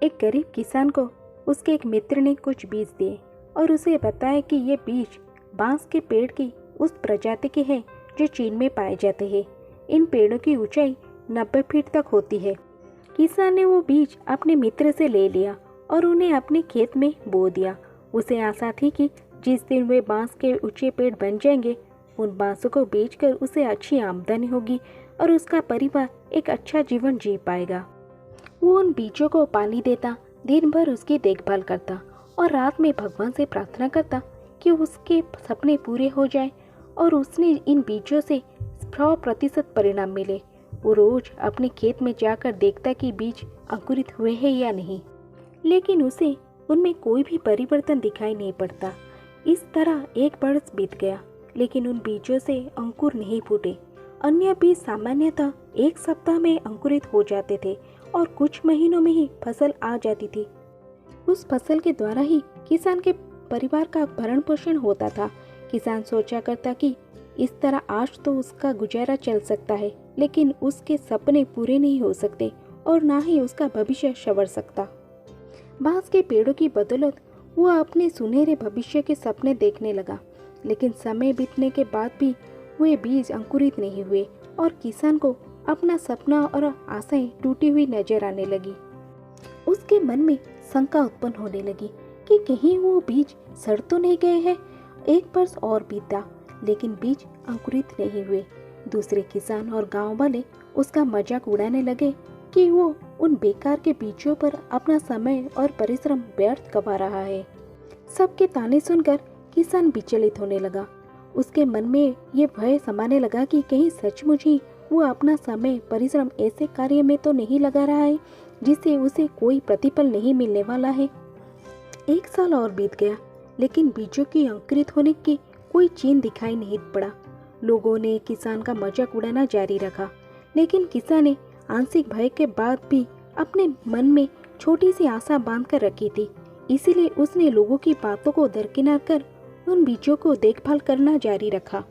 एक गरीब किसान को उसके एक मित्र ने कुछ बीज दिए और उसे बताया कि ये बीज बांस के पेड़ की उस प्रजाति के हैं जो चीन में पाए जाते हैं। इन पेड़ों की ऊंचाई 90 फीट तक होती है। किसान ने वो बीज अपने मित्र से ले लिया और उन्हें अपने खेत में बो दिया। उसे आशा थी कि जिस दिन वे बांस के ऊंचे पेड़ बन जाएंगे, उन बांसों को बेचकर उसे अच्छी आमदनी होगी और उसका परिवार एक अच्छा जीवन जी पाएगा। वो उन बीजों को पानी देता, दिन भर उसकी देखभाल करता और रात में भगवान से प्रार्थना करता कि उसके सपने पूरे हो जाएं और उसने इन बीजों से 100% परिणाम मिले। वो रोज अपने खेत में जाकर देखता कि बीज अंकुरित हुए हैं या नहीं, लेकिन उसे उनमें कोई भी परिवर्तन दिखाई नहीं पड़ता। इस तरह एक बरस बीत गया, लेकिन उन बीजों से अंकुर नहीं फूटे। अन्य बीज सामान्यतः एक सप्ताह में अंकुरित हो जाते थे और कुछ महीनों में ही फसल आ जाती थी। उस फसल के द्वारा ही किसान के परिवार का भरण पोषण होता था। किसान सोचा करता कि इस तरह आज तो उसका गुजारा चल सकता है, लेकिन उसके सपने पूरे नहीं हो सकते और ना ही उसका भविष्य संवर सकता। बांस के पेड़ों की बदौलत वो अपने सुनहरे भविष्य के सपने देखने लगा, लेकिन समय बीतने के बाद भी वे बीज अंकुरित नहीं हुए और किसान को अपना सपना और आशाएं टूटी हुई नजर आने लगी। उसके मन में शंका उत्पन्न होने लगी कि कहीं वो बीज सड़ तो नहीं गए हैं। एक वर्ष और बीता, लेकिन बीज अंकुरित नहीं हुए। दूसरे किसान और गांव वाले उसका मजाक उड़ाने लगे कि वो उन बेकार के बीजों पर अपना समय और परिश्रम व्यर्थ गवा रहा है। सबके ताने सुनकर किसान विचलित होने लगा। उसके मन में ये भय समाने लगा कि कहीं सचमुच ही वो अपना समय परिश्रम ऐसे कार्य में तो नहीं लगा रहा है जिससे उसे कोई प्रतिफल नहीं मिलने वाला है। एक साल और बीत गया, लेकिन बीजों की अंकुरित होने की कोई चिन्ह दिखाई नहीं पड़ा। लोगों ने किसान का मजाक उड़ाना जारी रखा, लेकिन किसान ने आंशिक भय के बाद भी अपने मन में छोटी सी आशा बांध कर रखी थी। इसीलिए उसने लोगों की बातों को दरकिनार कर उन बीजों को देखभाल करना जारी रखा।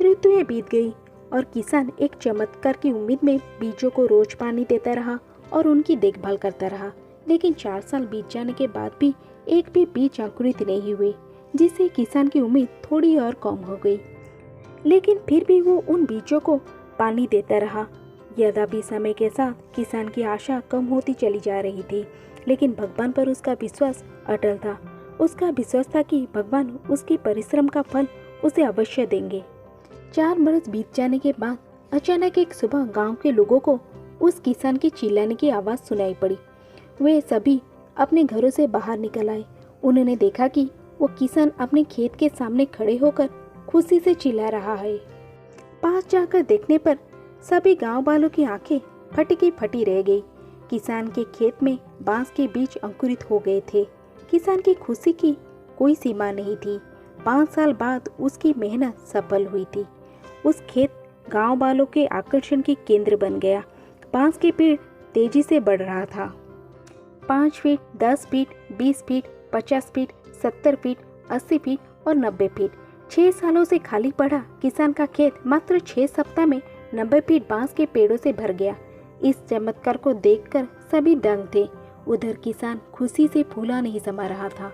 ऋतुएं बीत गई और किसान एक चमत्कार की उम्मीद में बीजों को रोज पानी देता रहा और उनकी देखभाल करता रहा। लेकिन 4 साल बीत जाने के बाद भी एक भी बीज अंकुरित नहीं हुए, जिससे किसान की उम्मीद थोड़ी और कम हो गई। लेकिन फिर भी वो उन बीजों को पानी देता रहा। यद्यपि समय के साथ किसान की आशा कम होती चली जा रही थी, लेकिन भगवान पर उसका विश्वास अटल था। उसका विश्वास था कि भगवान उसकी परिश्रम का फल उसे अवश्य देंगे। 4 बरस बीत जाने के बाद अचानक एक सुबह गांव के लोगों को उस किसान की चिल्लाने की आवाज़ सुनाई पड़ी। वे सभी अपने घरों से बाहर निकल आए। उन्होंने देखा कि वो किसान अपने खेत के सामने खड़े होकर खुशी से चिल्ला रहा है। पास जाकर देखने पर सभी गांव वालों की आंखें फटी की फटी रह गई। किसान के खेत में बांस के बीज अंकुरित हो गए थे। किसान की खुशी की कोई सीमा नहीं थी। 5 साल बाद उसकी मेहनत सफल हुई थी। उस खेत गांव वालों के आकर्षण के केंद्र बन गया। बांस के पेड़ तेजी से बढ़ रहा था। 5 feet, 10 feet, 20 feet, 50 feet, 70 feet, 80 feet और 90 फीट। 6 सालों से खाली पड़ा किसान का खेत मात्र 6 सप्ताह में 90 फीट बांस के पेड़ों से भर गया। इस चमत्कार को देखकर सभी दंग थे। उधर किसान खुशी से फूला नहीं समा रहा था।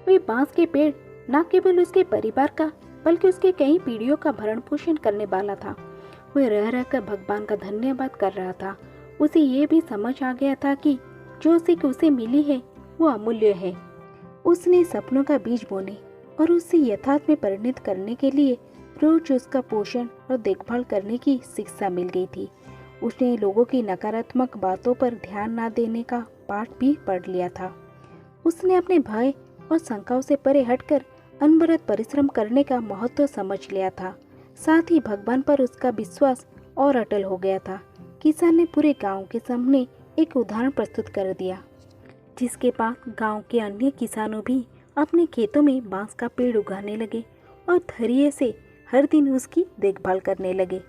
वे बांस के पेड़ न केवल उसके परिवार का बल्कि उसके कई पीढ़ियों का भरण पोषण करने वाला था। वह रह रहकर भगवान का धन्यवाद कर रहा था। उसे ये भी समझ आ गया था कि जो सीख उसे मिली है वो अमूल्य है। उसने सपनों का बीज बोने और उसे यथार्थ में परिणत करने के लिए रोज उसका पोषण और देखभाल करने की शिक्षा मिल गई थी। उसने लोगों की नकारात्मक बातों पर ध्यान न देने का पाठ भी पढ़ लिया था। उसने अपने भय और शंकाओं से परे हटकर अनवरत परिश्रम करने का महत्व समझ लिया था। साथ ही भगवान पर उसका विश्वास और अटल हो गया था। किसान ने पूरे गांव के सामने एक उदाहरण प्रस्तुत कर दिया, जिसके बाद गांव के अन्य किसानों भी अपने खेतों में बांस का पेड़ उगाने लगे और धैर्य से हर दिन उसकी देखभाल करने लगे।